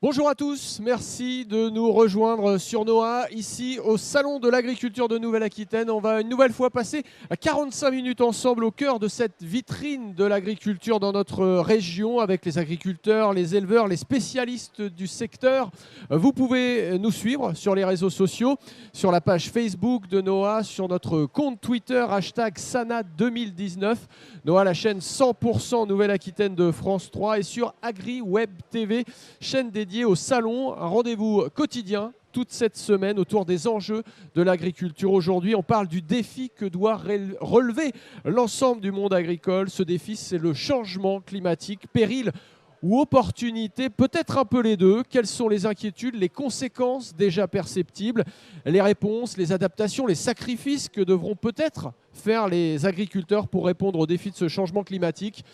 Bonjour à tous, merci de nous rejoindre sur NOAH, ici au Salon de l'Agriculture de Nouvelle-Aquitaine. On va une nouvelle fois passer 45 minutes ensemble au cœur de cette vitrine de l'agriculture dans notre région avec les agriculteurs, les éleveurs, les spécialistes du secteur. Vous pouvez nous suivre sur les réseaux sociaux, sur la page Facebook de NOAH, sur notre compte Twitter, #Sana2019. NOAH, la chaîne 100% Nouvelle-Aquitaine de France 3 et sur AgriWeb TV, chaîne dédiée au salon, un rendez-vous quotidien toute cette semaine autour des enjeux de l'agriculture. Aujourd'hui, on parle du défi que doit relever l'ensemble du monde agricole. Ce défi, c'est le changement climatique. Péril ou opportunité, peut-être un peu les deux. Quelles sont les inquiétudes, les conséquences déjà perceptibles, les réponses, les adaptations, les sacrifices que devront peut-être faire les agriculteurs pour répondre aux défis de ce changement climatique?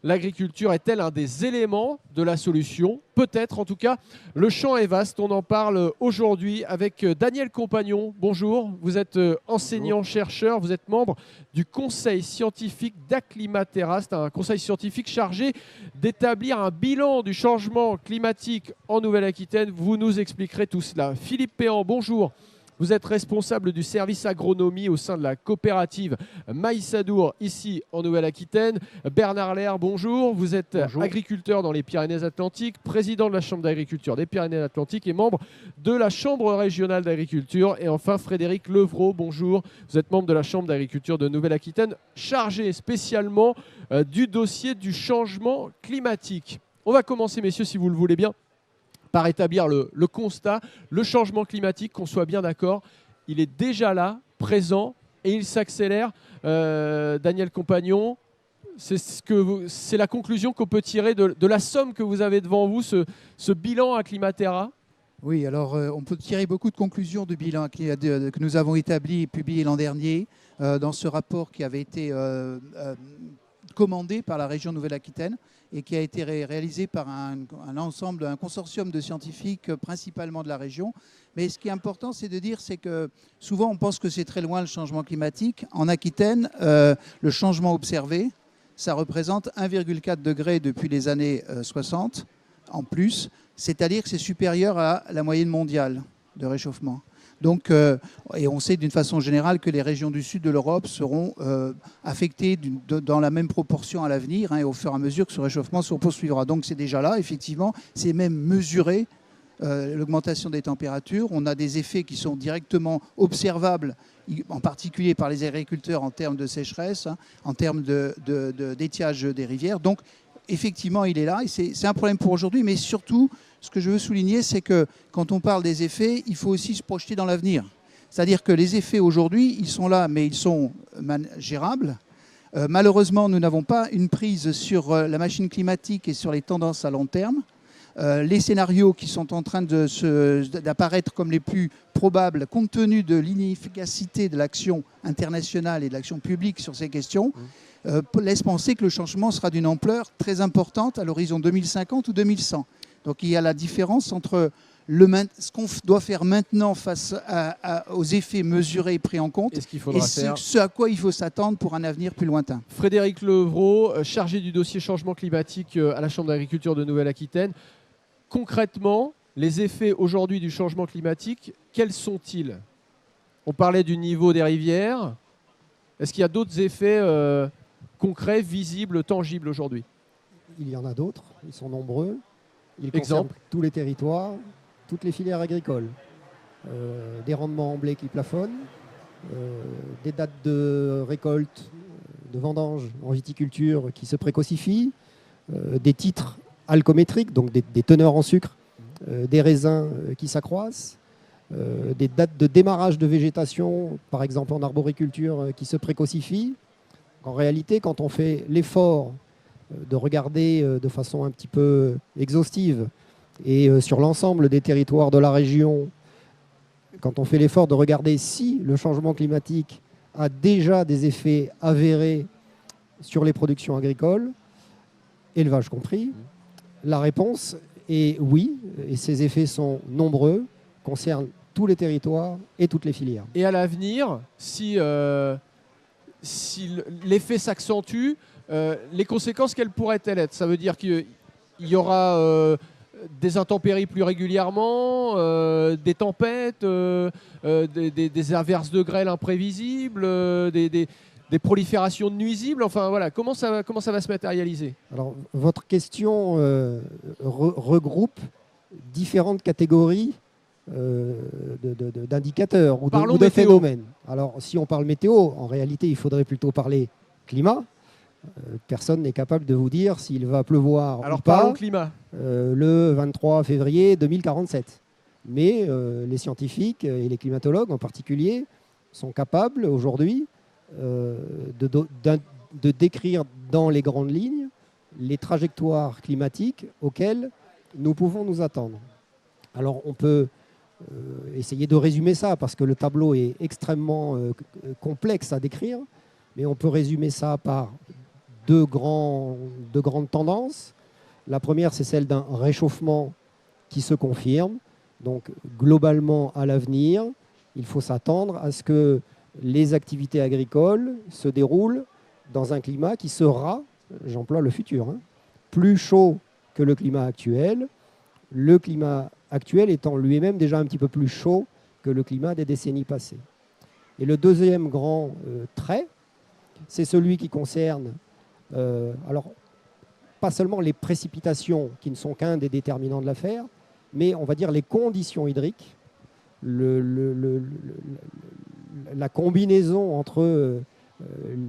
L'agriculture est-elle un des éléments de la solution? Peut-être, en tout cas, le champ est vaste. On en parle aujourd'hui avec Daniel Compagnon. Bonjour, vous êtes enseignant-chercheur, vous êtes membre du conseil scientifique d'Acclimatera. C'est un conseil scientifique chargé d'établir un bilan du changement climatique en Nouvelle-Aquitaine. Vous nous expliquerez tout cela. Philippe Péan, bonjour. Vous êtes responsable du service agronomie au sein de la coopérative Maïsadour, ici en Nouvelle-Aquitaine. Bernard Lair, bonjour. Vous êtes agriculteur dans les Pyrénées-Atlantiques, président de la Chambre d'agriculture des Pyrénées-Atlantiques et membre de la Chambre régionale d'agriculture. Et enfin, Frédéric Levrault, bonjour. Vous êtes membre de la Chambre d'agriculture de Nouvelle-Aquitaine, chargé spécialement du dossier du changement climatique. On va commencer, messieurs, si vous le voulez bien, par établir le constat. Le changement climatique, qu'on soit bien d'accord, il est déjà là, présent, et il s'accélère. Daniel Compagnon, c'est la conclusion qu'on peut tirer de la somme que vous avez devant vous, ce bilan Acclimatera. Oui, alors on peut tirer beaucoup de conclusions du bilan que nous avons établi et publié l'an dernier dans ce rapport qui avait été commandé par la région Nouvelle-Aquitaine et qui a été réalisé par un consortium de scientifiques principalement de la région. Mais ce qui est important, c'est de dire, c'est que souvent on pense que c'est très loin le changement climatique. En Aquitaine, le changement observé, ça représente 1,4 degré depuis les années 60 en plus, c'est-à-dire que c'est supérieur à la moyenne mondiale de réchauffement. Donc, et on sait d'une façon générale que les régions du sud de l'Europe seront affectées dans la même proportion à l'avenir, et au fur et à mesure que ce réchauffement se poursuivra. Donc c'est déjà là, effectivement, c'est même mesuré, l'augmentation des températures. On a des effets qui sont directement observables, en particulier par les agriculteurs en termes de sécheresse, en termes d'étiage des rivières. Donc effectivement, il est là, et c'est un problème pour aujourd'hui, mais surtout, ce que je veux souligner, c'est que quand on parle des effets, il faut aussi se projeter dans l'avenir. C'est-à-dire que les effets aujourd'hui, ils sont là, mais ils sont gérables. Malheureusement, nous n'avons pas une prise sur la machine climatique et sur les tendances à long terme. Les scénarios qui sont en train d'apparaître comme les plus probables, compte tenu de l'inefficacité de l'action internationale et de l'action publique sur ces questions, laissent penser que le changement sera d'une ampleur très importante à l'horizon 2050 ou 2100. Donc il y a la différence entre ce qu'on doit faire maintenant face aux effets mesurés et pris en compte et ce à quoi il faut s'attendre pour un avenir plus lointain. Frédéric Levrault, chargé du dossier changement climatique à la Chambre d'agriculture de Nouvelle-Aquitaine. Concrètement, les effets aujourd'hui du changement climatique, quels sont-ils? On parlait du niveau des rivières. Est-ce qu'il y a d'autres effets concrets, visibles, tangibles aujourd'hui? Il y en a d'autres, ils sont nombreux. Ils concernent tous les territoires, toutes les filières agricoles. Des rendements en blé qui plafonnent, des dates de récolte, de vendange en viticulture qui se précocifient, des titres alcométriques, donc des teneurs en sucre, des raisins qui s'accroissent, des dates de démarrage de végétation, par exemple en arboriculture, qui se précocifient. En réalité, quand on fait l'effort de regarder de façon un petit peu exhaustive et sur l'ensemble des territoires de la région, quand on fait l'effort de regarder si le changement climatique a déjà des effets avérés sur les productions agricoles, élevage compris, la réponse est oui, et ces effets sont nombreux, concernent tous les territoires et toutes les filières. Et à l'avenir, si l'effet s'accentue, les conséquences, quelles pourraient-elles être? Ça veut dire qu'il y aura des intempéries plus régulièrement, des tempêtes, des averses de grêle imprévisibles, des proliférations de nuisibles. Enfin voilà, comment ça va se matérialiser? Alors, votre question regroupe différentes catégories d'indicateurs ou de phénomènes. Alors, si on parle météo, en réalité, il faudrait plutôt parler climat. Personne n'est capable de vous dire s'il va pleuvoir ou pas. Parlons climat. Le 23 février 2047. Mais les scientifiques et les climatologues en particulier sont capables aujourd'hui de décrire dans les grandes lignes les trajectoires climatiques auxquelles nous pouvons nous attendre. Alors on peut essayer de résumer ça parce que le tableau est extrêmement complexe à décrire, mais on peut résumer ça par deux grandes tendances. La première, c'est celle d'un réchauffement qui se confirme. Donc globalement, à l'avenir, il faut s'attendre à ce que les activités agricoles se déroulent dans un climat qui sera, j'emploie le futur, plus chaud que le climat actuel. Le climat actuel étant lui-même déjà un petit peu plus chaud que le climat des décennies passées. Et le deuxième grand trait, c'est celui qui concerne, alors pas seulement les précipitations qui ne sont qu'un des déterminants de l'affaire, mais on va dire les conditions hydriques, la combinaison entre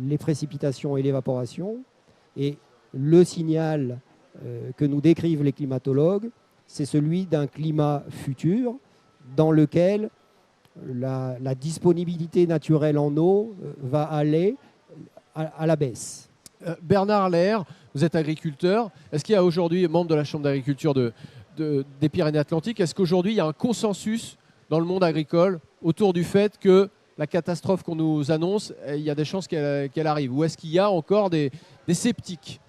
les précipitations et l'évaporation, et le signal que nous décrivent les climatologues, c'est celui d'un climat futur dans lequel la disponibilité naturelle en eau va aller à la baisse. Bernard Lehr, vous êtes agriculteur. Est-ce qu'il y a aujourd'hui, membre de la Chambre d'agriculture des Pyrénées-Atlantiques, est-ce qu'aujourd'hui il y a un consensus dans le monde agricole autour du fait que la catastrophe qu'on nous annonce, il y a des chances qu'elle arrive? Ou est-ce qu'il y a encore des sceptiques?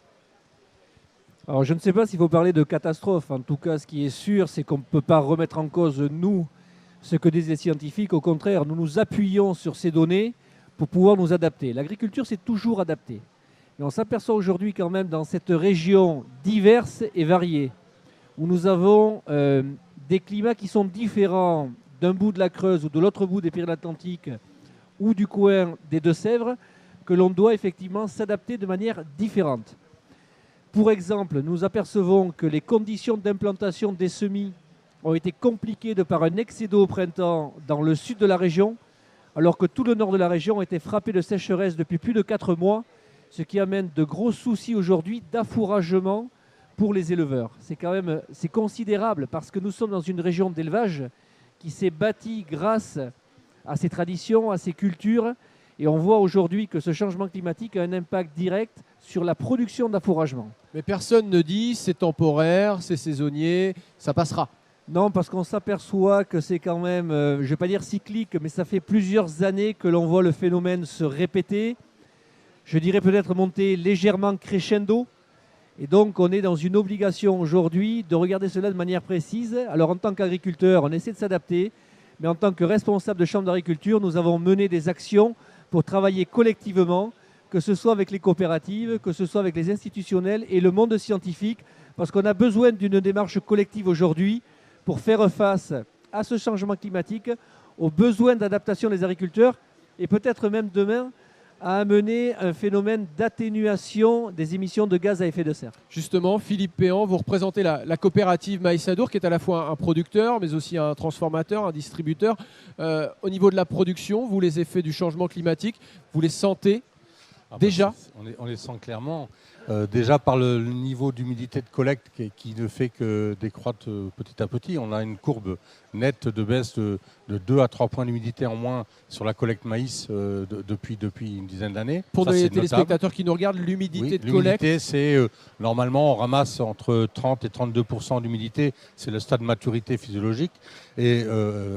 Alors je ne sais pas s'il faut parler de catastrophe. En tout cas, ce qui est sûr, c'est qu'on ne peut pas remettre en cause, nous, ce que disent les scientifiques. Au contraire, nous nous appuyons sur ces données pour pouvoir nous adapter. L'agriculture s'est toujours adaptée. Mais on s'aperçoit aujourd'hui quand même dans cette région diverse et variée, où nous avons des climats qui sont différents d'un bout de la Creuse ou de l'autre bout des Pyrénées-Atlantiques ou du coin des Deux-Sèvres, que l'on doit effectivement s'adapter de manière différente. Pour exemple, nous apercevons que les conditions d'implantation des semis ont été compliquées de par un excès d'eau au printemps dans le sud de la région, alors que tout le nord de la région était frappé de sécheresse depuis plus de 4 mois, ce qui amène de gros soucis aujourd'hui d'affouragement pour les éleveurs. C'est considérable parce que nous sommes dans une région d'élevage qui s'est bâtie grâce à ses traditions, à ses cultures, et on voit aujourd'hui que ce changement climatique a un impact direct sur la production d'affouragement. Mais personne ne dit c'est temporaire, c'est saisonnier, ça passera. Non, parce qu'on s'aperçoit que c'est quand même, je ne vais pas dire cyclique, mais ça fait plusieurs années que l'on voit le phénomène se répéter. Je dirais peut-être monter légèrement crescendo. Et donc, on est dans une obligation aujourd'hui de regarder cela de manière précise. Alors, en tant qu'agriculteur, on essaie de s'adapter. Mais en tant que responsable de chambre d'agriculture, nous avons mené des actions pour travailler collectivement, que ce soit avec les coopératives, que ce soit avec les institutionnels et le monde scientifique, parce qu'on a besoin d'une démarche collective aujourd'hui pour faire face à ce changement climatique, aux besoins d'adaptation des agriculteurs et peut-être même demain à amener un phénomène d'atténuation des émissions de gaz à effet de serre. Justement, Philippe Péan, vous représentez la coopérative Maïs Adour, qui est à la fois un producteur, mais aussi un transformateur, un distributeur. Au niveau de la production, vous, les effets du changement climatique, vous les sentez déjà? On les sent clairement. Déjà par le niveau d'humidité de collecte qui ne fait que décroître petit à petit. On a une courbe nette de baisse de 2 à 3 points d'humidité en moins sur la collecte maïs depuis une dizaine d'années. Pour les téléspectateurs qui nous regardent, l'humidité de collecte, l'humidité, c'est normalement on ramasse entre 30 et 32% d'humidité. C'est le stade de maturité physiologique. Et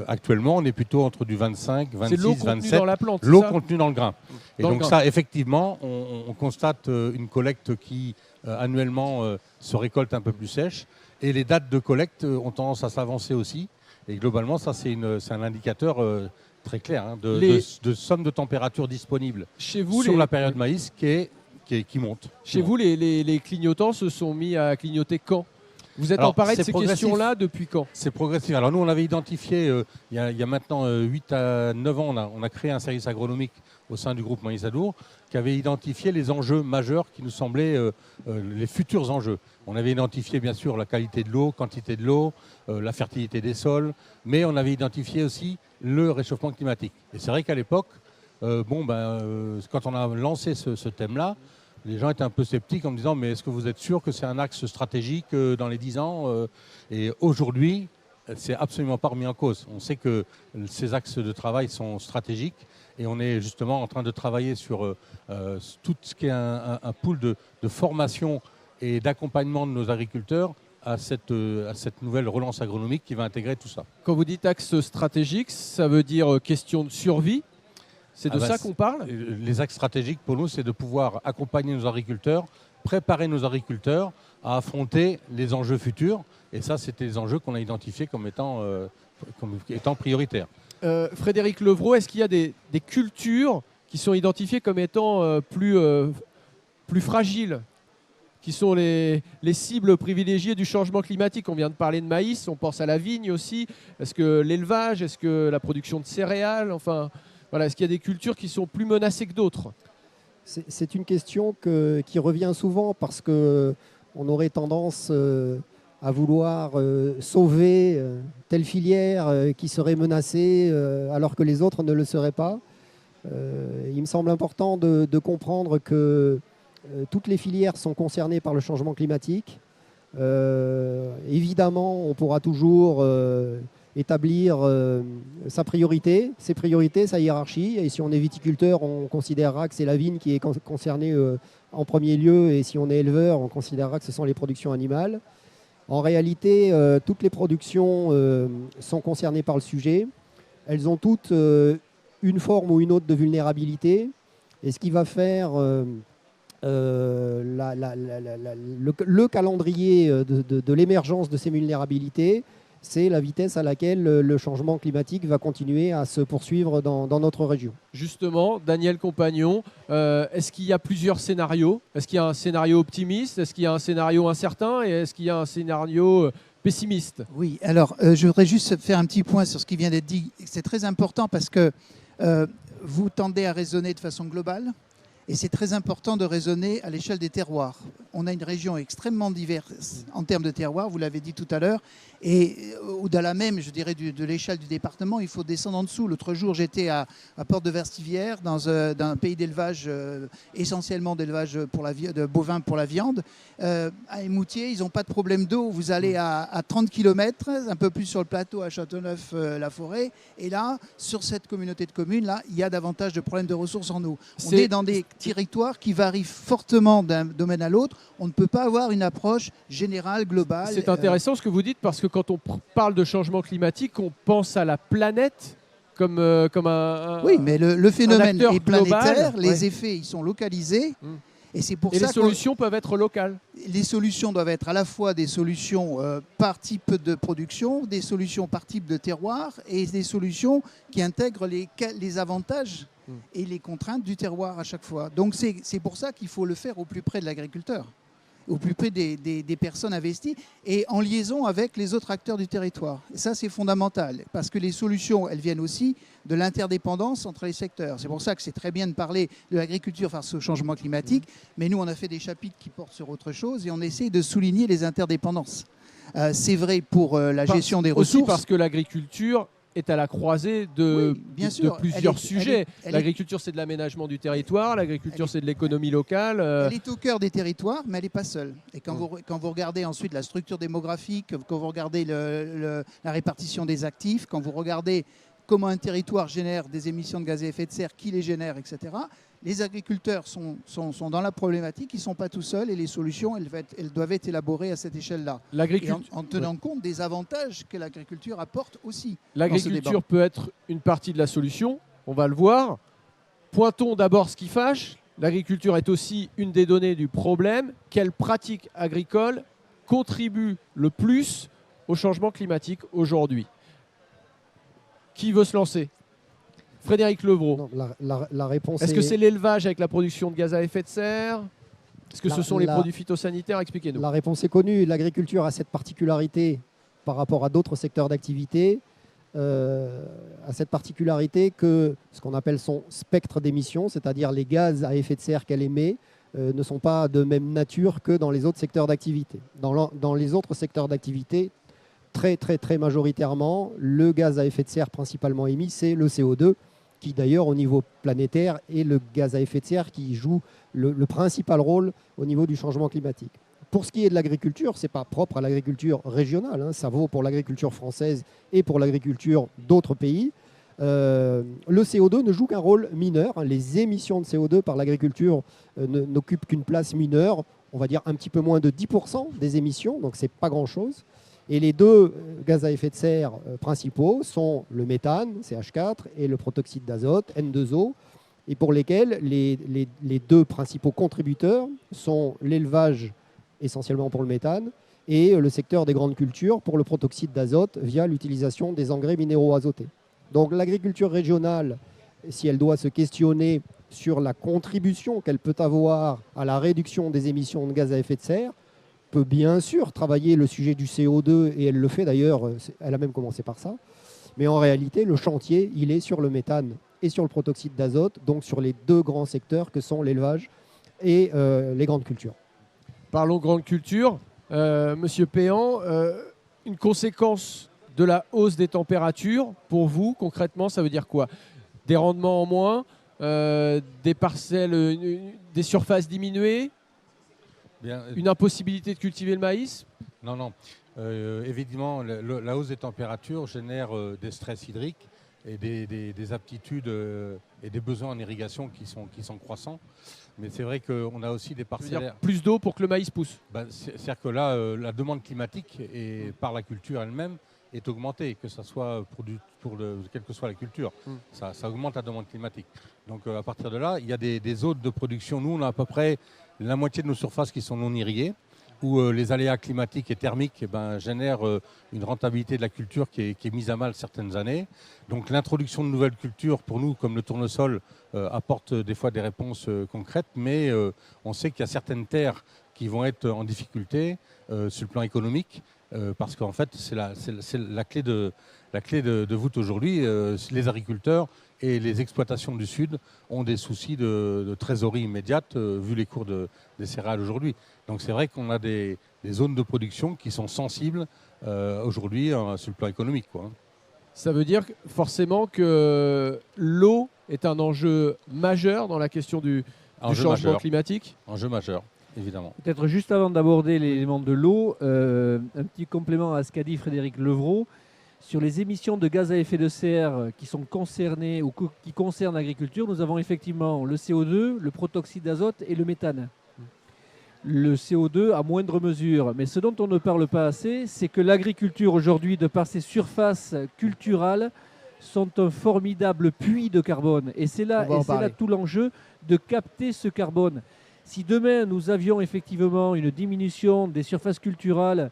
actuellement, on est plutôt entre du 25, 26, 27. C'est l'eau contenue dans la plante. L'eau contenue dans le grain. Et donc ça, effectivement, on constate une collecte qui annuellement se récolte un peu plus sèche. Et les dates de collecte ont tendance à s'avancer aussi. Et globalement, ça, c'est un indicateur très clair de somme de température disponible chez vous, sur la période maïs qui monte. Chez vous, les clignotants se sont mis à clignoter quand? Vous êtes emparé de ces questions-là depuis quand? C'est progressif. Alors nous, on avait identifié, il y a maintenant 8 à 9 ans, on a créé un service agronomique au sein du groupe Maïs Adour qui avait identifié les enjeux majeurs qui nous semblaient les futurs enjeux. On avait identifié bien sûr la qualité de l'eau, quantité de l'eau, la fertilité des sols, mais on avait identifié aussi le réchauffement climatique. Et c'est vrai qu'à l'époque, quand on a lancé ce thème-là, les gens étaient un peu sceptiques en me disant « mais est-ce que vous êtes sûr que c'est un axe stratégique dans les 10 ans ?» Et aujourd'hui, c'est absolument pas remis en cause. On sait que ces axes de travail sont stratégiques et on est justement en train de travailler sur tout ce qui est un pool de formation et d'accompagnement de nos agriculteurs à cette nouvelle relance agronomique qui va intégrer tout ça. Quand vous dites axe stratégique, ça veut dire question de survie? C'est de ça qu'on parle? Les axes stratégiques, pour nous, c'est de pouvoir accompagner nos agriculteurs, préparer nos agriculteurs à affronter les enjeux futurs. Et ça, c'était les enjeux qu'on a identifiés comme étant prioritaires. Frédéric Levrault, est-ce qu'il y a des cultures qui sont identifiées comme étant plus fragiles, qui sont les cibles privilégiées du changement climatique? On vient de parler de maïs, on pense à la vigne aussi. Est-ce que l'élevage, est-ce que la production de céréales, enfin... Voilà, est-ce qu'il y a des cultures qui sont plus menacées que d'autres? C'est une question qui revient souvent parce qu'on aurait tendance à vouloir sauver telle filière qui serait menacée alors que les autres ne le seraient pas. Il me semble important de comprendre que toutes les filières sont concernées par le changement climatique. Évidemment, on pourra toujours... établir sa priorité, ses priorités, sa hiérarchie. Et si on est viticulteur, on considérera que c'est la vigne qui est concernée en premier lieu. Et si on est éleveur, on considérera que ce sont les productions animales. En réalité, toutes les productions sont concernées par le sujet. Elles ont toutes une forme ou une autre de vulnérabilité. Et ce qui va faire le calendrier de l'émergence de ces vulnérabilités, c'est la vitesse à laquelle le changement climatique va continuer à se poursuivre dans notre région. Justement, Daniel Compagnon, est-ce qu'il y a plusieurs scénarios? Est-ce qu'il y a un scénario optimiste? Est-ce qu'il y a un scénario incertain? Et est-ce qu'il y a un scénario pessimiste? Oui, alors je voudrais juste faire un petit point sur ce qui vient d'être dit. C'est très important parce que vous tendez à raisonner de façon globale. Et c'est très important de raisonner à l'échelle des terroirs. On a une région extrêmement diverse en termes de terroirs, vous l'avez dit tout à l'heure. Et au-delà même, je dirais, de l'échelle du département, il faut descendre en dessous. L'autre jour, j'étais à Porte de Verstivière, dans un pays d'élevage, essentiellement d'élevage de bovins pour la viande. À Émoutier, ils n'ont pas de problème d'eau. Vous allez à 30 km, un peu plus sur le plateau, à Châteauneuf-la-Forêt. Et là, sur cette communauté de communes, là, il y a davantage de problèmes de ressources en eau. On est dans des territoires qui varient fortement d'un domaine à l'autre. On ne peut pas avoir une approche générale, globale. C'est intéressant ce que vous dites parce que quand on parle de changement climatique, on pense à la planète comme un oui, mais le phénomène est planétaire, global, les effets ils sont localisés. Et c'est pour ça les solutions peuvent être locales. Les solutions doivent être à la fois des solutions par type de production, des solutions par type de terroir et des solutions qui intègrent les avantages et les contraintes du terroir à chaque fois. Donc c'est pour ça qu'il faut le faire au plus près de l'agriculteur, au plus près des personnes investies et en liaison avec les autres acteurs du territoire. Et ça, c'est fondamental parce que les solutions, elles viennent aussi de l'interdépendance entre les secteurs. C'est pour ça que c'est très bien de parler de l'agriculture face au changement climatique, mais nous, on a fait des chapitres qui portent sur autre chose et on essaie de souligner les interdépendances. C'est vrai pour la gestion des ressources. Aussi parce que l'agriculture est à la croisée de plusieurs sujets. L'agriculture, c'est de l'aménagement du territoire, l'agriculture, c'est de l'économie locale. Elle est au cœur des territoires, mais elle n'est pas seule. Et quand vous regardez ensuite la structure démographique, quand vous regardez la répartition des actifs, quand vous regardez comment un territoire génère des émissions de gaz à effet de serre, qui les génère, etc., les agriculteurs sont dans la problématique, ils ne sont pas tout seuls et les solutions, elles doivent être élaborées à cette échelle-là. En tenant compte des avantages que l'agriculture apporte aussi. L'agriculture peut être une partie de la solution, on va le voir. Pointons d'abord ce qui fâche. L'agriculture est aussi une des données du problème. Quelle pratique agricole contribue le plus au changement climatique aujourd'hui? Qui veut se lancer? Frédéric Levrault. Non, la réponse Est-ce que c'est l'élevage avec la production de gaz à effet de serre? Est-ce que ce sont les produits phytosanitaires? Expliquez-nous. La réponse est connue. L'agriculture a cette particularité par rapport à d'autres secteurs d'activité, a cette particularité que ce qu'on appelle son spectre d'émissions, c'est-à-dire les gaz à effet de serre qu'elle émet, ne sont pas de même nature que dans les autres secteurs d'activité. Dans les autres secteurs d'activité, très majoritairement, le gaz à effet de serre principalement émis, c'est le CO2, qui d'ailleurs au niveau planétaire est le gaz à effet de serre qui joue le principal rôle au niveau du changement climatique. Pour ce qui est de l'agriculture, ce n'est pas propre à l'agriculture régionale, hein, ça vaut pour l'agriculture française et pour l'agriculture d'autres pays. Le CO2 ne joue qu'un rôle mineur. Les émissions de CO2 par l'agriculture n'occupent qu'une place mineure, on va dire un petit peu moins de 10% des émissions, donc ce n'est pas grand-chose. Et les deux gaz à effet de serre principaux sont le méthane, CH4, et le protoxyde d'azote, N2O, et pour lesquels les deux principaux contributeurs sont l'élevage, essentiellement pour le méthane, et le secteur des grandes cultures pour le protoxyde d'azote via l'utilisation des engrais minéraux azotés. Donc l'agriculture régionale, si elle doit se questionner sur la contribution qu'elle peut avoir à la réduction des émissions de gaz à effet de serre, peut bien sûr travailler le sujet du CO2, et elle le fait d'ailleurs, elle a même commencé par ça, mais en réalité le chantier il est sur le méthane et sur le protoxyde d'azote, donc sur les deux grands secteurs que sont l'élevage et les grandes cultures. Parlons grande culture. Monsieur Péan, une conséquence de la hausse des températures, pour vous, concrètement, ça veut dire quoi? Des rendements en moins, des parcelles, des surfaces diminuées, une impossibilité de cultiver le maïs? Non. Évidemment, la hausse des températures génère des stress hydriques et des aptitudes et des besoins en irrigation qui sont croissants. Mais c'est vrai qu'on a aussi des parcellaires. Plus d'eau pour que le maïs pousse. C'est-à-dire que là, la demande climatique et par la culture elle-même est augmentée, que ce soit quelle que soit la culture. Ça augmente la demande climatique. Donc à partir de là, il y a des zones de production. Nous, on a à peu près la moitié de nos surfaces qui sont non irriguées, où les aléas climatiques et thermiques génèrent une rentabilité de la culture qui est mise à mal certaines années. Donc l'introduction de nouvelles cultures, pour nous, comme le tournesol, apporte des fois des réponses concrètes, mais on sait qu'il y a certaines terres qui vont être en difficulté sur le plan économique, parce qu'en fait, c'est la clé de voûte aujourd'hui. Les agriculteurs et les exploitations du Sud ont des soucis de trésorerie immédiate, vu les cours des céréales aujourd'hui. Donc c'est vrai qu'on a des zones de production qui sont sensibles aujourd'hui sur le plan économique, quoi. Ça veut dire forcément que l'eau est un enjeu majeur dans la question du changement climatique. Enjeu majeur, évidemment. Peut-être juste avant d'aborder l'élément de l'eau, un petit complément à ce qu'a dit Frédéric Levrault. Sur les émissions de gaz à effet de serre qui sont concernées ou qui concernent l'agriculture, nous avons effectivement le CO2, le protoxyde d'azote et le méthane. Le CO2 à moindre mesure. Mais ce dont on ne parle pas assez, c'est que l'agriculture aujourd'hui, de par ses surfaces culturales, sont un formidable puits de carbone. Et c'est là tout l'enjeu de capter ce carbone. Si demain nous avions effectivement une diminution des surfaces culturales,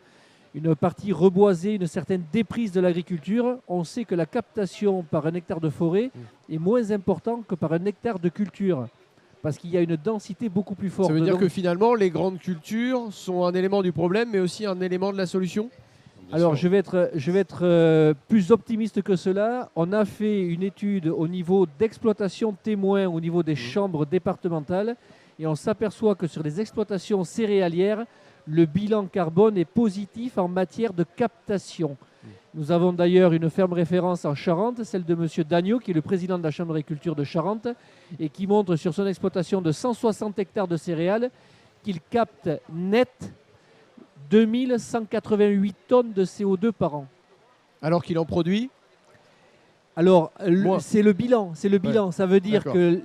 une partie reboisée, une certaine déprise de l'agriculture, on sait que la captation par un hectare de forêt est moins importante que par un hectare de culture, parce qu'il y a une densité beaucoup plus forte. Ça veut dire que finalement, les grandes cultures sont un élément du problème, mais aussi un élément de la solution? Alors, je vais être plus optimiste que cela. On a fait une étude au niveau d'exploitation témoin, au niveau des chambres départementales, et on s'aperçoit que sur les exploitations céréalières, le bilan carbone est positif en matière de captation. Nous avons d'ailleurs une ferme référence en Charente, celle de M. Dagneau, qui est le président de la Chambre d'agriculture de Charente, et qui montre sur son exploitation de 160 hectares de céréales qu'il capte net 2188 tonnes de CO2 par an. Alors qu'il en produit? Alors, c'est le bilan. Ouais. Ça veut dire que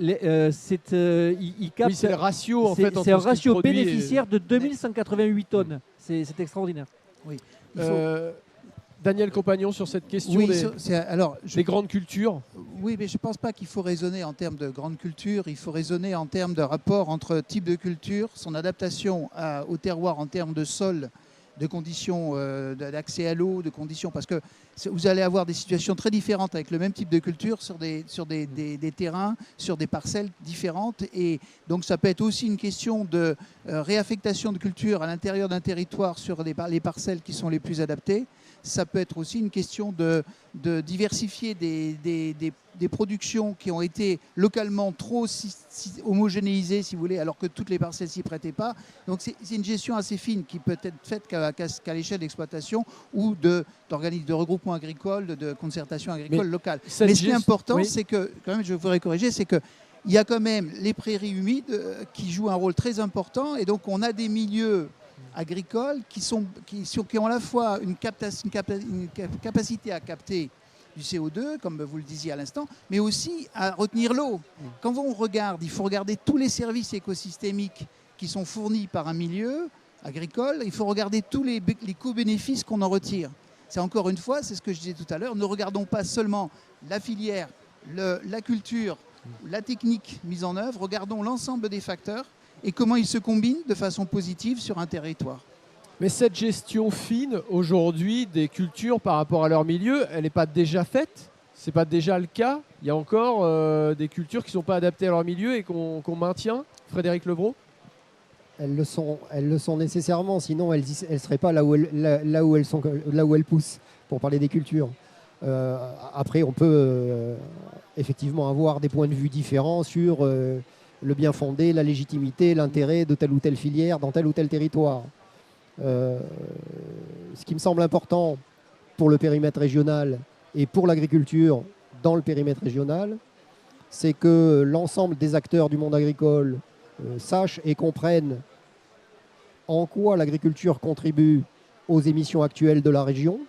il capte. Oui, c'est le ratio en fait. C'est un ratio bénéficiaire de 2188 tonnes. C'est extraordinaire. Oui. Daniel Compagnon, sur cette question des grandes cultures. Oui, mais je ne pense pas qu'il faut raisonner en termes de grandes cultures. Il faut raisonner en termes de rapport entre type de culture, son adaptation au terroir en termes de sol de conditions d'accès à l'eau, de conditions, parce que vous allez avoir des situations très différentes avec le même type de culture sur des terrains, sur des parcelles différentes. Et donc ça peut être aussi une question de réaffectation de culture à l'intérieur d'un territoire sur les parcelles qui sont les plus adaptées. Ça peut être aussi une question de diversifier des productions qui ont été localement trop homogénéisées, si vous voulez, alors que toutes les parcelles s'y prêtaient pas. Donc c'est une gestion assez fine qui peut être faite qu'à l'échelle d'exploitation ou d'organismes de regroupement agricole, de concertation agricole locale. Mais ce qui est important, c'est que, quand même, je voudrais corriger, c'est que il y a quand même les prairies humides qui jouent un rôle très important, et donc on a des milieux agricoles qui ont à la fois une capacité à capter du CO2, comme vous le disiez à l'instant, mais aussi à retenir l'eau. Quand on regarde, il faut regarder tous les services écosystémiques qui sont fournis par un milieu agricole, il faut regarder tous les co-bénéfices qu'on en retire. C'est encore une fois, c'est ce que je disais tout à l'heure, ne regardons pas seulement la filière, la culture, la technique mise en œuvre, regardons l'ensemble des facteurs et comment ils se combinent de façon positive sur un territoire. Mais cette gestion fine aujourd'hui des cultures par rapport à leur milieu, elle n'est pas déjà faite? C'est pas déjà le cas? Il y a encore des cultures qui ne sont pas adaptées à leur milieu et qu'on maintient? Frédéric Levrault? Elles le sont nécessairement, sinon elles ne seraient pas là où elles poussent, pour parler des cultures. Après, on peut effectivement avoir des points de vue différents sur le bien fondé, la légitimité, l'intérêt de telle ou telle filière dans tel ou tel territoire. Ce qui me semble important pour le périmètre régional et pour l'agriculture dans le périmètre régional, c'est que l'ensemble des acteurs du monde agricole sachent et comprennent en quoi l'agriculture contribue aux émissions actuelles de la région,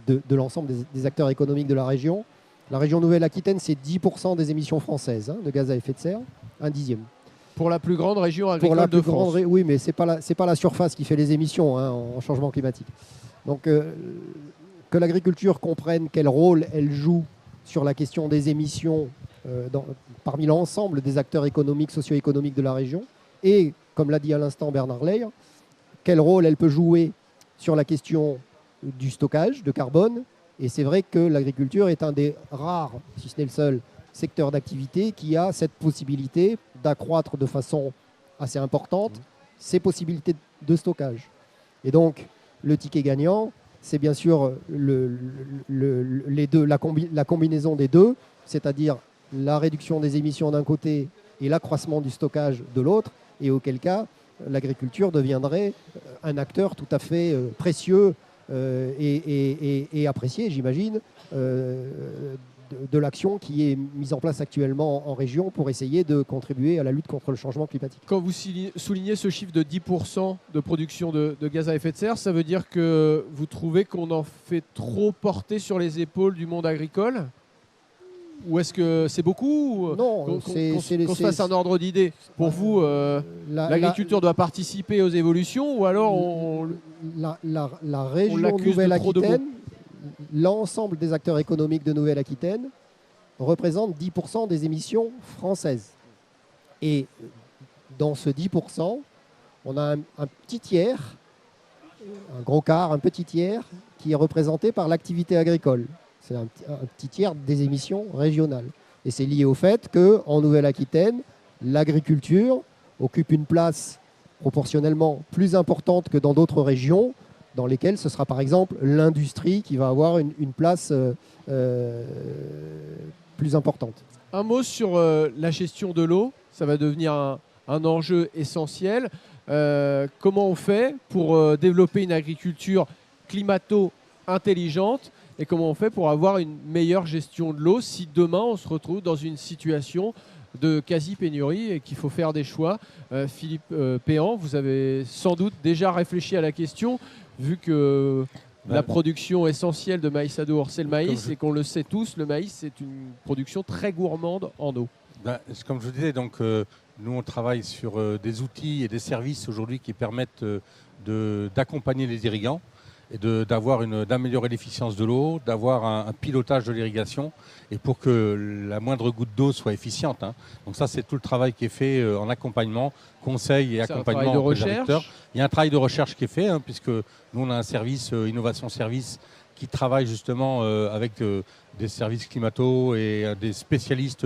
de l'ensemble des acteurs économiques de la région. La région Nouvelle-Aquitaine, c'est 10% des émissions françaises de gaz à effet de serre, un dixième. Pour la plus grande région agricole de France. Oui, mais ce n'est pas la surface qui fait les émissions en changement climatique. Donc, que l'agriculture comprenne quel rôle elle joue sur la question des émissions parmi l'ensemble des acteurs économiques, socio-économiques de la région, et, comme l'a dit à l'instant Bernard Leyer, quel rôle elle peut jouer sur la question du stockage de carbone. Et c'est vrai que l'agriculture est un des rares, si ce n'est le seul, secteur d'activité qui a cette possibilité d'accroître de façon assez importante ses possibilités de stockage. Et donc, le ticket gagnant, c'est bien sûr les deux, la combinaison des deux, c'est-à-dire la réduction des émissions d'un côté et l'accroissement du stockage de l'autre, et auquel cas, l'agriculture deviendrait un acteur tout à fait précieux et apprécié, j'imagine, de l'action qui est mise en place actuellement en région pour essayer de contribuer à la lutte contre le changement climatique. Quand vous soulignez ce chiffre de 10% de production de gaz à effet de serre, ça veut dire que vous trouvez qu'on en fait trop porter sur les épaules du monde agricole? Ou est-ce que c'est beaucoup? Non, qu'on se fasse un ordre d'idée. Pour vous, l'agriculture doit participer aux évolutions, ou alors la région Nouvelle-Aquitaine, l'ensemble des acteurs économiques de Nouvelle-Aquitaine représente 10% des émissions françaises. Et dans ce 10%, on a un petit tiers, un gros quart, un petit tiers, qui est représenté par l'activité agricole. C'est un petit tiers des émissions régionales. Et c'est lié au fait qu'en Nouvelle-Aquitaine, l'agriculture occupe une place proportionnellement plus importante que dans d'autres régions, dans lesquelles ce sera par exemple l'industrie qui va avoir une place plus importante. Un mot sur la gestion de l'eau, ça va devenir un enjeu essentiel. Comment on fait pour développer une agriculture climato-intelligente, et comment on fait pour avoir une meilleure gestion de l'eau si demain on se retrouve dans une situation de quasi-pénurie et qu'il faut faire des choix? Philippe Péan, vous avez sans doute déjà réfléchi à la question, vu que la production essentielle de maïs adour, c'est le maïs, et qu'on le sait tous, le maïs, c'est une production très gourmande en eau. Comme je vous disais, donc, nous on travaille sur des outils et des services aujourd'hui qui permettent d'accompagner les irrigants. et d'améliorer l'efficience de l'eau, d'avoir un pilotage de l'irrigation et pour que la moindre goutte d'eau soit efficiente. Hein. Donc ça, c'est tout le travail qui est fait en accompagnement, conseil et accompagnement de recherche. Il y a un travail de recherche qui est fait, hein, puisque nous, on a un service, Innovation Service, qui travaille justement avec des services climato et des spécialistes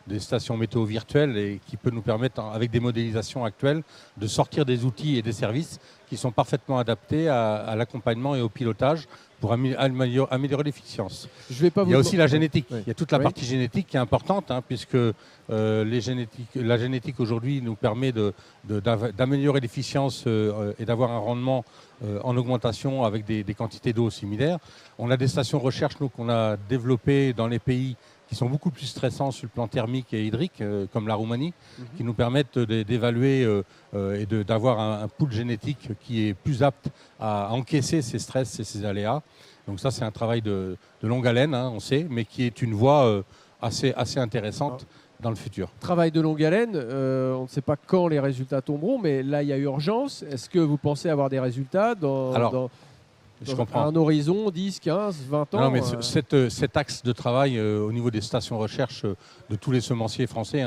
des stations météo virtuelles et qui peut nous permettre, avec des modélisations actuelles, de sortir des outils et des services qui sont parfaitement adaptés à l'accompagnement et au pilotage pour améliorer l'efficience. Il y a aussi la génétique. Oui. Il y a toute la partie génétique qui est importante, hein, puisque la génétique aujourd'hui nous permet d'améliorer l'efficience et d'avoir un rendement en augmentation avec des quantités d'eau similaires. On a des stations de recherche qu'on a développées dans les pays qui sont beaucoup plus stressants sur le plan thermique et hydrique, comme la Roumanie, qui nous permettent d'évaluer et d'avoir un pool génétique qui est plus apte à encaisser ces stress et ces aléas. Donc ça, c'est un travail de longue haleine, hein, on sait, mais qui est une voie assez intéressante dans le futur. Travail de longue haleine, on ne sait pas quand les résultats tomberont, mais là, il y a urgence. Est-ce que vous pensez avoir des résultats à un horizon 10, 15, 20 ans? Non, mais cet axe de travail au niveau des stations recherche de tous les semenciers français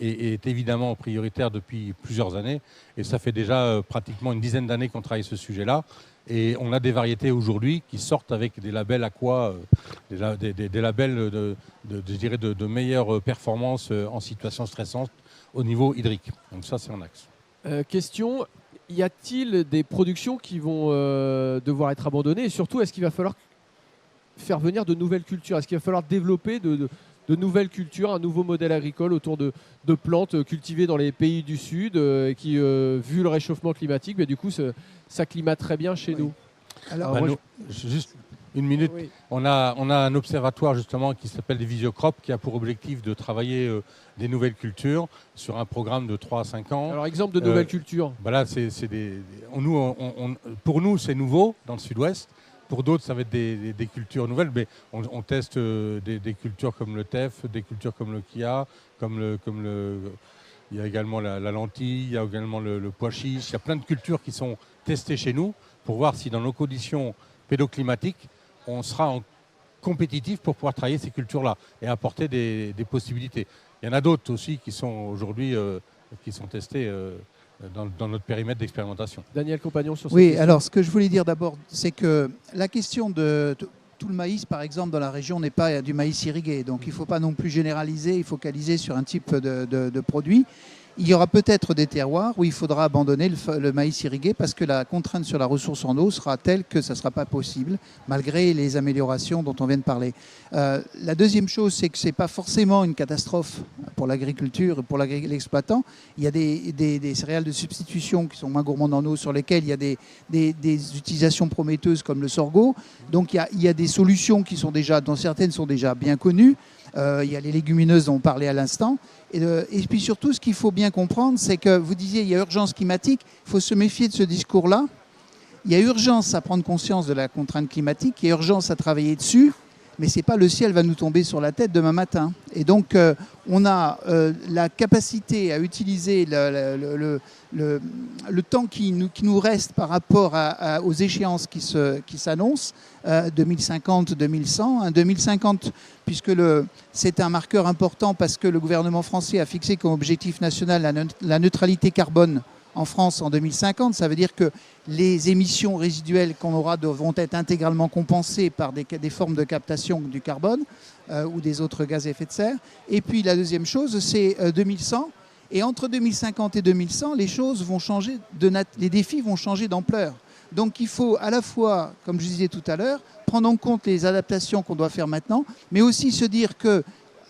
est évidemment prioritaire depuis plusieurs années. Et ça fait déjà pratiquement une dizaine d'années qu'on travaille ce sujet-là. Et on a des variétés aujourd'hui qui sortent avec des labels aqua, des labels de meilleure performance en situation stressante au niveau hydrique. Donc ça, c'est un axe. Question, y a-t-il des productions qui vont devoir être abandonnées? Et surtout, est-ce qu'il va falloir faire venir de nouvelles cultures? Est-ce qu'il va falloir développer de nouvelles cultures, un nouveau modèle agricole autour de plantes cultivées dans les pays du Sud qui, vu le réchauffement climatique, du coup, s'acclimatent très bien chez nous? Alors, juste une minute. Oui. On a un observatoire justement qui s'appelle des Visiocrop qui a pour objectif de travailler des nouvelles cultures sur un programme de 3 à 5 ans. Alors, exemple de nouvelles cultures. Là, pour nous, c'est nouveau dans le Sud-Ouest. Pour d'autres, ça va être des cultures nouvelles, mais on teste des cultures comme le teff, des cultures comme le kia, il y a également la lentille, il y a également le pois chiche. Il y a plein de cultures qui sont testées chez nous pour voir si dans nos conditions pédoclimatiques, on sera compétitif pour pouvoir travailler ces cultures-là et apporter des possibilités. Il y en a d'autres aussi qui sont aujourd'hui qui sont testées dans notre périmètre d'expérimentation. Daniel Compagnon sur cette Oui, question. alors ce que je voulais dire d'abord, c'est que la question de tout le maïs, par exemple, dans la région n'est pas du maïs irrigué. Donc il ne faut pas non plus généraliser et focaliser sur un type de produit. Il y aura peut-être des terroirs où il faudra abandonner le maïs irrigué parce que la contrainte sur la ressource en eau sera telle que ça ne sera pas possible, malgré les améliorations dont on vient de parler. La deuxième chose, c'est que ce n'est pas forcément une catastrophe pour l'agriculture et pour l'exploitant. Il y a des céréales de substitution qui sont moins gourmandes en eau, sur lesquelles il y a des utilisations prometteuses comme le sorgho. Donc il y a des solutions qui sont déjà, dont certaines sont déjà bien connues. Il y a les légumineuses dont on parlait à l'instant. Et puis surtout, ce qu'il faut bien comprendre, c'est que vous disiez il y a urgence climatique, il faut se méfier de ce discours-là. Il y a urgence à prendre conscience de la contrainte climatique, il y a urgence à travailler dessus, mais ce n'est pas le ciel va nous tomber sur la tête demain matin. Et donc, on a la capacité à utiliser le temps qui nous reste par rapport aux échéances qui s'annoncent, 2050, 2100. 2050, puisque c'est un marqueur important parce que le gouvernement français a fixé comme objectif national la neutralité carbone en France en 2050. Ça veut dire que les émissions résiduelles qu'on aura devront être intégralement compensées par des formes de captation du carbone ou des autres gaz à effet de serre. Et puis la deuxième chose, c'est 2100. Et entre 2050 et 2100, les choses vont changer, les défis vont changer d'ampleur. Donc il faut à la fois, comme je disais tout à l'heure, prendre en compte les adaptations qu'on doit faire maintenant, mais aussi se dire que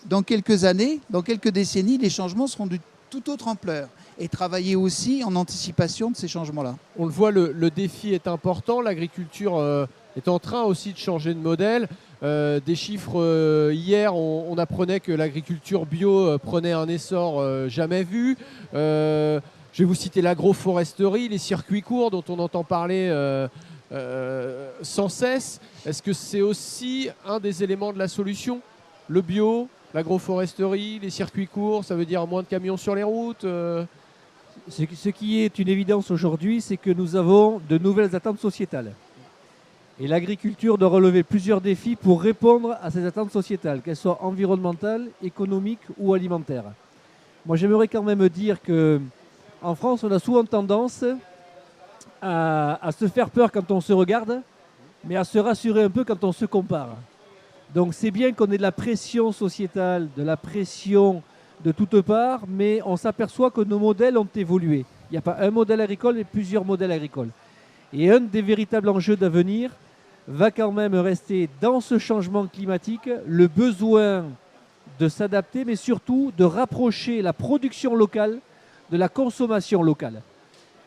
dans quelques années, dans quelques décennies, les changements seront de toute autre ampleur. Et travailler aussi en anticipation de ces changements-là. On le voit, le défi est important. L'agriculture est en train aussi de changer de modèle. Des chiffres, hier, on apprenait que l'agriculture bio prenait un essor jamais vu. Je vais vous citer l'agroforesterie, les circuits courts dont on entend parler sans cesse. Est-ce que c'est aussi un des éléments de la solution? Le bio, l'agroforesterie, les circuits courts, ça veut dire moins de camions sur les routes Ce qui est une évidence aujourd'hui, c'est que nous avons de nouvelles attentes sociétales. Et l'agriculture doit relever plusieurs défis pour répondre à ces attentes sociétales, qu'elles soient environnementales, économiques ou alimentaires. Moi, j'aimerais quand même dire qu'en France, on a souvent tendance à se faire peur quand on se regarde, mais à se rassurer un peu quand on se compare. Donc c'est bien qu'on ait de la pression sociétale, de la pression de toutes parts, mais on s'aperçoit que nos modèles ont évolué. Il n'y a pas un modèle agricole, mais plusieurs modèles agricoles. Et un des véritables enjeux d'avenir va quand même rester dans ce changement climatique le besoin de s'adapter, mais surtout de rapprocher la production locale de la consommation locale.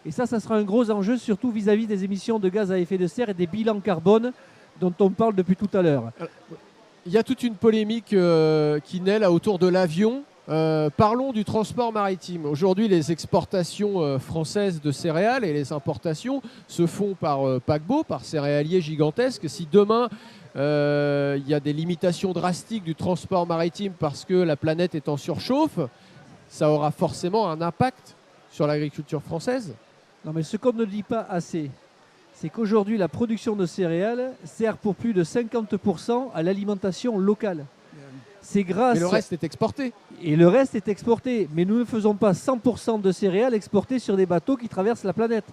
Et ça sera un gros enjeu, surtout vis-à-vis des émissions de gaz à effet de serre et des bilans carbone dont on parle depuis tout à l'heure. Il y a toute une polémique qui naît là autour de l'avion. Parlons du transport maritime. Aujourd'hui, les exportations françaises de céréales et les importations se font par paquebot, par céréaliers gigantesques. Si demain, il y a des limitations drastiques du transport maritime parce que la planète est en surchauffe, ça aura forcément un impact sur l'agriculture française. Non, mais ce qu'on ne dit pas assez, c'est qu'aujourd'hui, la production de céréales sert pour plus de 50% à l'alimentation locale. C'est grâce... Et le reste est exporté. Et le reste est exporté. Mais nous ne faisons pas 100% de céréales exportées sur des bateaux qui traversent la planète.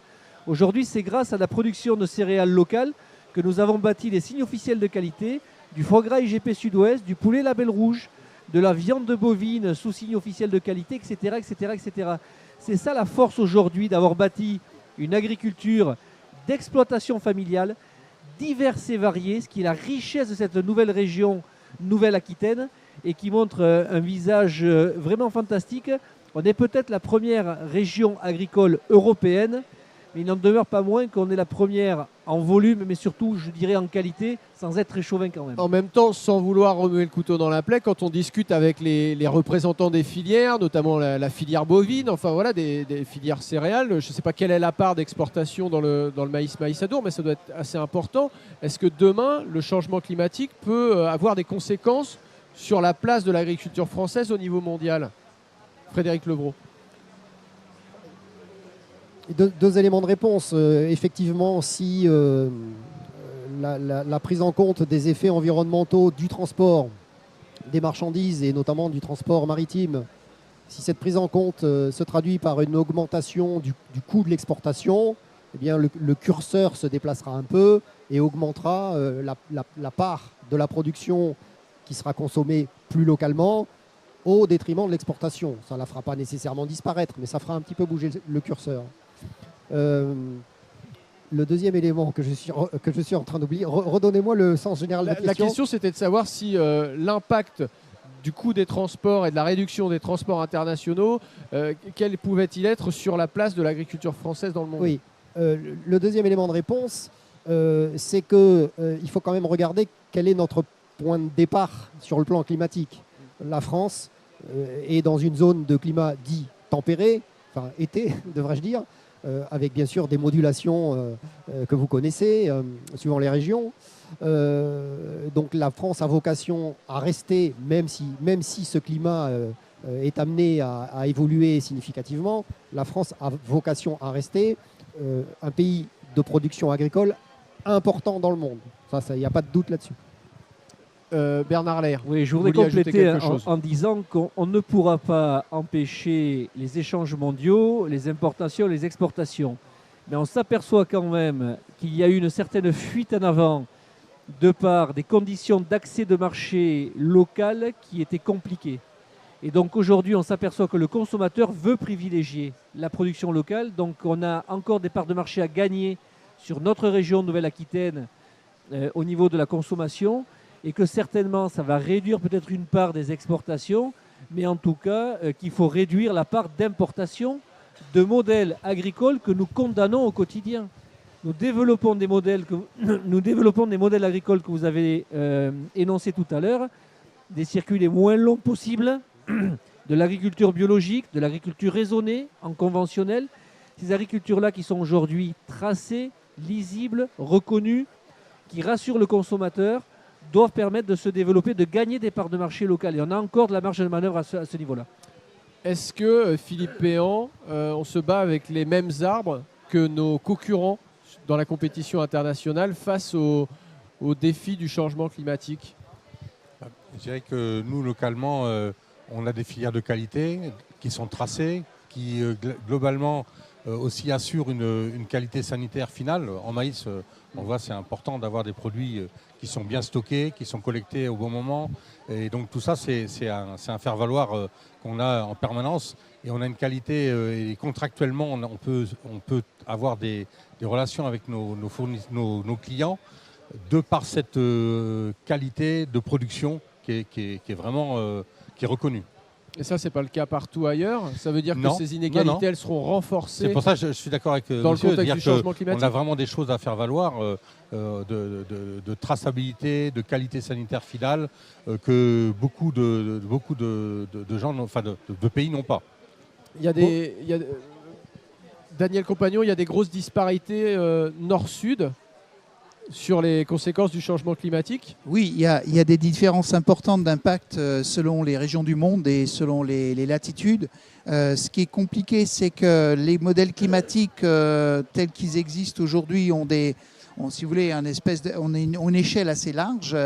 Aujourd'hui, c'est grâce à la production de céréales locales que nous avons bâti les signes officiels de qualité, du foie gras IGP Sud-Ouest, du poulet label rouge, de la viande de bovine sous signe officiel de qualité, etc., etc., etc. C'est ça la force aujourd'hui d'avoir bâti une agriculture d'exploitation familiale, diverse et variée, ce qui est la richesse de cette nouvelle région, Nouvelle-Aquitaine, et qui montre un visage vraiment fantastique. On est peut-être la première région agricole européenne, mais il n'en demeure pas moins qu'on est la première en volume, mais surtout, je dirais, en qualité, sans être très chauvin quand même. En même temps, sans vouloir remuer le couteau dans la plaie, quand on discute avec les représentants des filières, notamment la filière bovine, enfin voilà, des filières céréales, je ne sais pas quelle est la part d'exportation dans le maïs adour, mais ça doit être assez important. Est-ce que demain, le changement climatique peut avoir des conséquences sur la place de l'agriculture française au niveau mondial? Frédéric Levrault. Deux éléments de réponse. Effectivement, si la prise en compte des effets environnementaux du transport des marchandises et notamment du transport maritime, si cette prise en compte se traduit par une augmentation du coût de l'exportation, eh bien le curseur se déplacera un peu et augmentera la part de la production qui sera consommée plus localement au détriment de l'exportation. Ça ne la fera pas nécessairement disparaître, mais ça fera un petit peu bouger le curseur. Le deuxième élément que je suis en train d'oublier, redonnez-moi le sens général de la question. La question, c'était de savoir si l'impact du coût des transports et de la réduction des transports internationaux, quel pouvait-il être sur la place de l'agriculture française dans le monde? Oui, le deuxième élément de réponse, c'est qu'il faut quand même regarder quel est notre point de départ sur le plan climatique. La France est dans une zone de climat dit tempéré, enfin été, devrais-je dire, avec bien sûr des modulations que vous connaissez, suivant les régions. Donc la France a vocation à rester, même si ce climat est amené à évoluer significativement, la France a vocation à rester un pays de production agricole important dans le monde. Ça, il n'y a pas de doute là-dessus. Bernard Lair. Oui, je voudrais compléter en disant qu'on ne pourra pas empêcher les échanges mondiaux, les importations, les exportations. Mais on s'aperçoit quand même qu'il y a eu une certaine fuite en avant de par des conditions d'accès de marché local qui étaient compliquées. Et donc aujourd'hui, on s'aperçoit que le consommateur veut privilégier la production locale. Donc on a encore des parts de marché à gagner sur notre région Nouvelle-Aquitaine au niveau de la consommation. Et que certainement, ça va réduire peut-être une part des exportations, mais en tout cas, qu'il faut réduire la part d'importation de modèles agricoles que nous condamnons au quotidien. Nous développons des modèles agricoles que vous avez énoncés tout à l'heure, des circuits les moins longs possibles, de l'agriculture biologique, de l'agriculture raisonnée, en conventionnel. Ces agricultures-là qui sont aujourd'hui tracées, lisibles, reconnues, qui rassurent le consommateur, doivent permettre de se développer, de gagner des parts de marché locales. Et on a encore de la marge de manœuvre à ce niveau-là. Est-ce que, Philippe Péan, on se bat avec les mêmes arbres que nos concurrents dans la compétition internationale face aux défis du changement climatique? Je dirais que nous, localement, on a des filières de qualité qui sont tracées, qui globalement aussi assurent une qualité sanitaire finale. En maïs, on voit c'est important d'avoir des produits qui sont bien stockés, qui sont collectés au bon moment. Et donc tout ça, c'est un faire-valoir qu'on a en permanence. Et on a une qualité, et contractuellement, on peut avoir des relations avec nos clients de par cette qualité de production qui est vraiment qui est reconnue. Et ça, c'est pas le cas partout ailleurs. Ça veut dire Non. que ces inégalités, Non. elles seront renforcées. C'est pour ça que je suis d'accord avec dans monsieur, le contexte du changement climatique. On a vraiment des choses à faire valoir de traçabilité, de qualité sanitaire finale que beaucoup de gens, enfin de pays n'ont pas. Daniel Compagnon, il y a des grosses disparités nord-sud sur les conséquences du changement climatique? Oui, il y a des différences importantes d'impact selon les régions du monde et selon les latitudes. Ce qui est compliqué, c'est que les modèles climatiques tels qu'ils existent aujourd'hui ont si vous voulez, on a une échelle assez large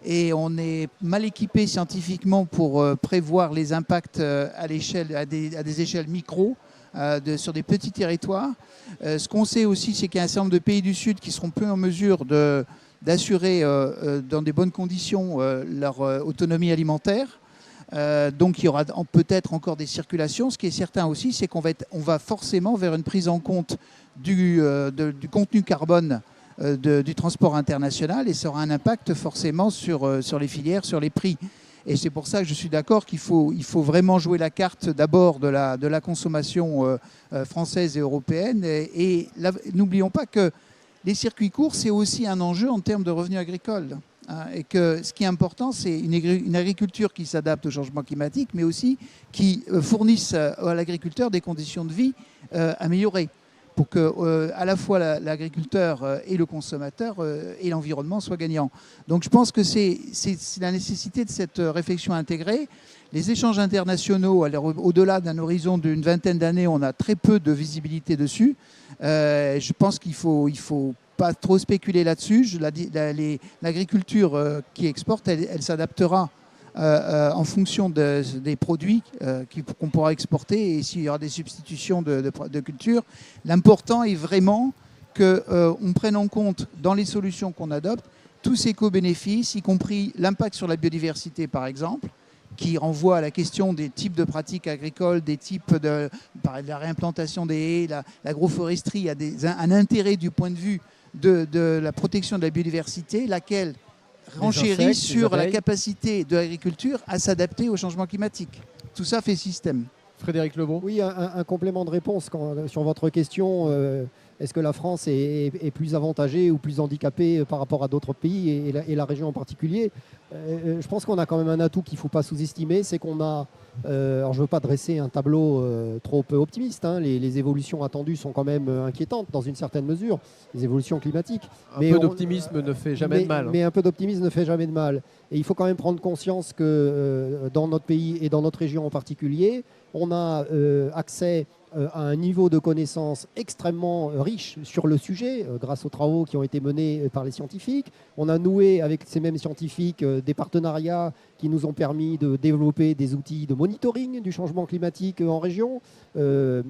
et on est mal équipé scientifiquement pour prévoir les impacts à des échelles micro. Sur des petits territoires. Ce qu'on sait aussi, c'est qu'il y a un certain nombre de pays du Sud qui seront peu en mesure d'assurer dans des bonnes conditions leur autonomie alimentaire. Donc il y aura peut-être encore des circulations. Ce qui est certain aussi, c'est qu'on va forcément vers une prise en compte du contenu carbone du transport international et ça aura un impact forcément sur les filières, sur les prix. Et c'est pour ça que je suis d'accord qu'il faut vraiment jouer la carte d'abord de la consommation française et européenne. Et n'oublions pas que les circuits courts, c'est aussi un enjeu en termes de revenus agricoles. Et que ce qui est important, c'est une agriculture qui s'adapte au changement climatique, mais aussi qui fournisse à l'agriculteur des conditions de vie améliorées, pour que à la fois l'agriculteur et le consommateur et l'environnement soient gagnants. Donc je pense que c'est la nécessité de cette réflexion intégrée. Les échanges internationaux, au-delà d'un horizon d'une vingtaine d'années, on a très peu de visibilité dessus. Je pense qu'il faut pas trop spéculer là-dessus. L'agriculture qui exporte, elle s'adaptera en fonction des produits qu'on pourra exporter et s'il y aura des substitutions de culture. L'important est vraiment qu'on prenne en compte dans les solutions qu'on adopte tous ces co-bénéfices, y compris l'impact sur la biodiversité par exemple, qui renvoie à la question des types de pratiques agricoles, des types de la réimplantation des haies, l'agroforesterie a un intérêt du point de vue de la protection de la biodiversité, laquelle renchérit sur la capacité de l'agriculture à s'adapter au changement climatique. Tout ça fait système. Frédéric Lebon. Oui, un complément de réponse sur votre question. Est-ce que la France est plus avantagée ou plus handicapée par rapport à d'autres pays et la région en particulier? Je pense qu'on a quand même un atout qu'il ne faut pas sous-estimer, c'est qu'on a, alors je ne veux pas dresser un tableau trop optimiste, hein, les évolutions attendues sont quand même inquiétantes dans une certaine mesure, les évolutions climatiques. Un peu d'optimisme ne fait jamais de mal. Mais un peu d'optimisme ne fait jamais de mal. Et il faut quand même prendre conscience que dans notre pays et dans notre région en particulier, on a accès à un niveau de connaissance extrêmement riche sur le sujet, grâce aux travaux qui ont été menés par les scientifiques. On a noué avec ces mêmes scientifiques des partenariats qui nous ont permis de développer des outils de monitoring du changement climatique en région.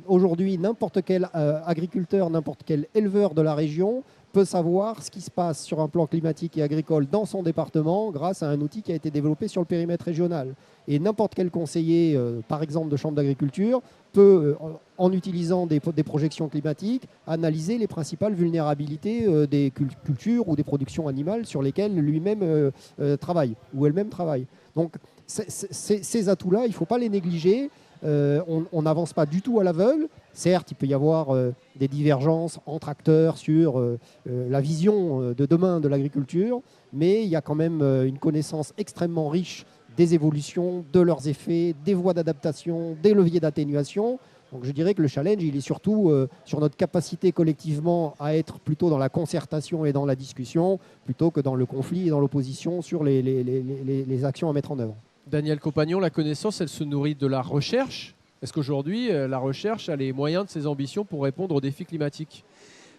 Aujourd'hui, n'importe quel agriculteur, n'importe quel éleveur de la région peut savoir ce qui se passe sur un plan climatique et agricole dans son département grâce à un outil qui a été développé sur le périmètre régional. Et n'importe quel conseiller, par exemple de chambre d'agriculture, peut, en utilisant des projections climatiques, analyser les principales vulnérabilités des cultures ou des productions animales sur lesquelles lui-même travaille ou elle-même travaille. Donc ces atouts-là, il ne faut pas les négliger. On n'avance pas du tout à l'aveugle. Certes, il peut y avoir des divergences entre acteurs sur la vision de demain de l'agriculture, mais il y a quand même une connaissance extrêmement riche des évolutions, de leurs effets, des voies d'adaptation, des leviers d'atténuation. Donc je dirais que le challenge, il est surtout sur notre capacité collectivement à être plutôt dans la concertation et dans la discussion, plutôt que dans le conflit et dans l'opposition sur les actions à mettre en œuvre. Daniel Compagnon, la connaissance, elle se nourrit de la recherche. Est-ce qu'aujourd'hui, la recherche a les moyens de ses ambitions pour répondre aux défis climatiques ?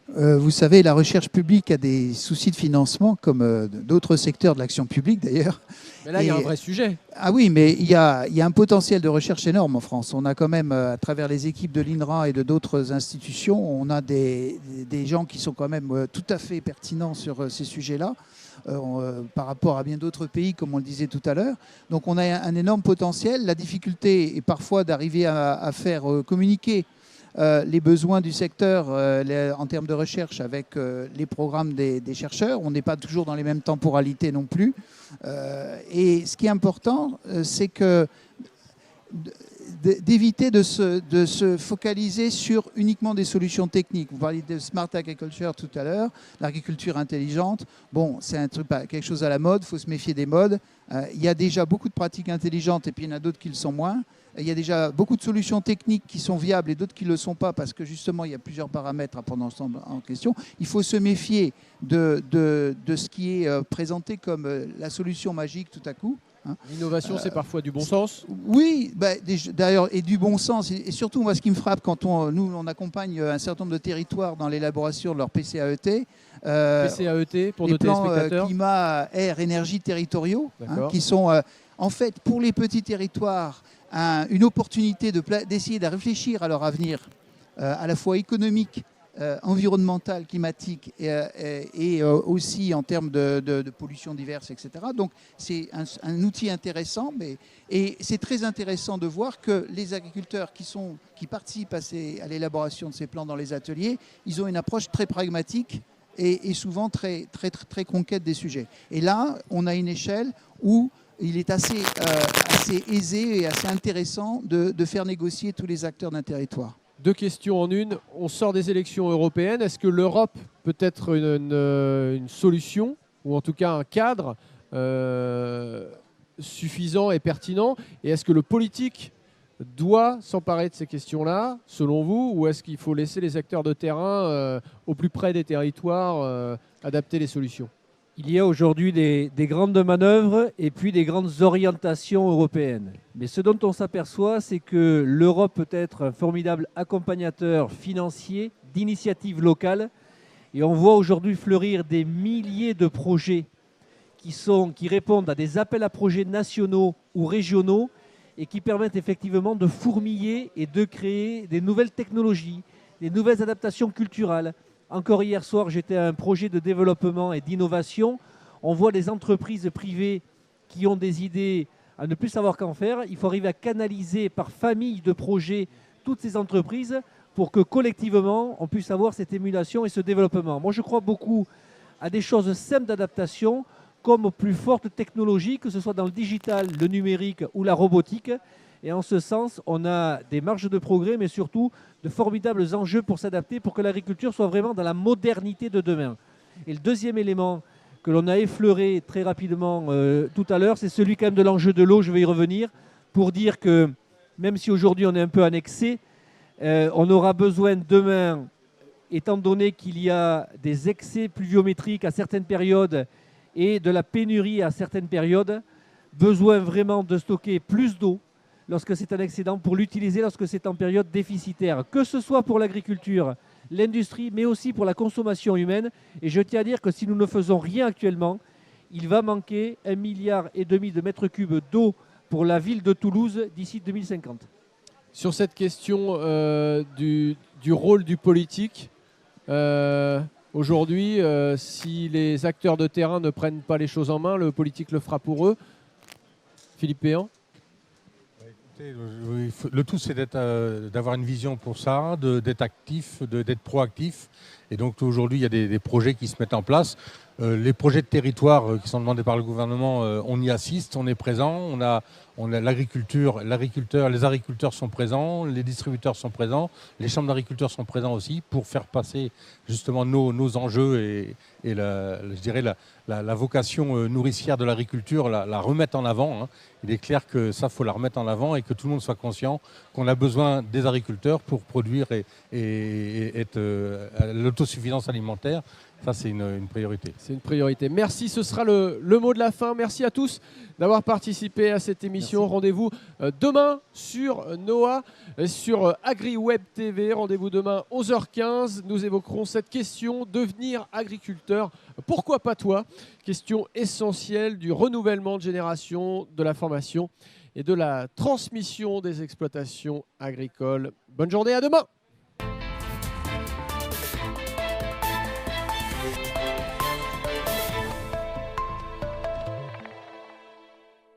Vous savez, la recherche publique a des soucis de financement, comme d'autres secteurs de l'action publique d'ailleurs. Mais là, il y a un vrai sujet. Ah oui, mais il y a un potentiel de recherche énorme en France. On a quand même, à travers les équipes de l'INRA et de d'autres institutions, on a des gens qui sont quand même tout à fait pertinents sur ces sujets-là, par rapport à bien d'autres pays, comme on le disait tout à l'heure. Donc on a un énorme potentiel. La difficulté est parfois d'arriver à faire communiquer les besoins du secteur en termes de recherche avec les programmes des chercheurs. On n'est pas toujours dans les mêmes temporalités non plus. Et ce qui est important, c'est d'éviter de se focaliser sur uniquement des solutions techniques. Vous parliez de smart agriculture tout à l'heure, l'agriculture intelligente. Bon, c'est un truc, quelque chose à la mode, il faut se méfier des modes. Il y a déjà beaucoup de pratiques intelligentes et puis il y en a d'autres qui le sont moins. Il y a déjà beaucoup de solutions techniques qui sont viables et d'autres qui ne le sont pas parce que justement il y a plusieurs paramètres à prendre ensemble en question. Il faut se méfier de ce qui est présenté comme la solution magique tout à coup. L'innovation, c'est parfois du bon sens. Oui, d'ailleurs, et du bon sens. Et surtout, moi, ce qui me frappe quand on accompagne un certain nombre de territoires dans l'élaboration de leur PCAET, PCAET, pour nos téléspectateurs. Plans climat, air, énergie territoriaux, qui sont en fait pour les petits territoires une opportunité d'essayer de réfléchir à leur avenir, à la fois économique, environnemental, climatique et aussi en termes de pollution diverse, etc. Donc c'est un outil intéressant, et c'est très intéressant de voir que les agriculteurs qui participent à l'élaboration de ces plans dans les ateliers, ils ont une approche très pragmatique et souvent très, très, très, très conquête des sujets. Et là, on a une échelle où il est assez aisé et assez intéressant de faire négocier tous les acteurs d'un territoire. Deux questions en une. On sort des élections européennes. Est-ce que l'Europe peut être une solution, ou en tout cas un cadre suffisant et pertinent? Et est-ce que le politique doit s'emparer de ces questions-là, selon vous, ou est-ce qu'il faut laisser les acteurs de terrain au plus près des territoires adapter les solutions? Il y a aujourd'hui des grandes manœuvres et puis des grandes orientations européennes. Mais ce dont on s'aperçoit, c'est que l'Europe peut être un formidable accompagnateur financier d'initiatives locales. Et on voit aujourd'hui fleurir des milliers de projets qui répondent à des appels à projets nationaux ou régionaux et qui permettent effectivement de fourmiller et de créer des nouvelles technologies, des nouvelles adaptations culturelles. Encore hier soir, j'étais à un projet de développement et d'innovation. On voit des entreprises privées qui ont des idées à ne plus savoir qu'en faire. Il faut arriver à canaliser par famille de projets toutes ces entreprises pour que collectivement, on puisse avoir cette émulation et ce développement. Moi, je crois beaucoup à des choses simples d'adaptation, comme aux plus fortes technologies, que ce soit dans le digital, le numérique ou la robotique. Et en ce sens, on a des marges de progrès, mais surtout de formidables enjeux pour s'adapter, pour que l'agriculture soit vraiment dans la modernité de demain. Et le deuxième élément que l'on a effleuré très rapidement tout à l'heure, c'est celui quand même de l'enjeu de l'eau. Je vais y revenir pour dire que même si aujourd'hui on est un peu annexé, on aura besoin demain, étant donné qu'il y a des excès pluviométriques à certaines périodes et de la pénurie à certaines périodes, besoin vraiment de stocker plus d'eau lorsque c'est un excédent, pour l'utiliser lorsque c'est en période déficitaire, que ce soit pour l'agriculture, l'industrie, mais aussi pour la consommation humaine. Et je tiens à dire que si nous ne faisons rien actuellement, il va manquer 1,5 milliard de mètres cubes d'eau pour la ville de Toulouse d'ici 2050. Sur cette question du rôle du politique, aujourd'hui, si les acteurs de terrain ne prennent pas les choses en main, le politique le fera pour eux. Philippe Péan? Le tout, c'est d'avoir une vision pour ça, d'être actif, d'être proactif. Et donc aujourd'hui, il y a des projets qui se mettent en place. Les projets de territoire qui sont demandés par le gouvernement, on y assiste, on est présent. On a l'agriculture, les agriculteurs sont présents, les distributeurs sont présents, les chambres d'agriculteurs sont présents aussi pour faire passer justement nos enjeux et je dirais la vocation nourricière de l'agriculture, la remettre en avant. Hein. Il est clair que ça, faut la remettre en avant et que tout le monde soit conscient qu'on a besoin des agriculteurs pour produire et être à l'autosuffisance alimentaire. Ça, c'est une priorité. C'est une priorité. Merci, ce sera le mot de la fin. Merci à tous d'avoir participé à cette émission. Rendez-vous demain sur NOAA, sur AgriWeb TV. Rendez-vous demain 11h15. Nous évoquerons cette question, devenir agriculteur. Pourquoi pas toi? Question essentielle du renouvellement de génération, de la formation et de la transmission des exploitations agricoles. Bonne journée, à demain.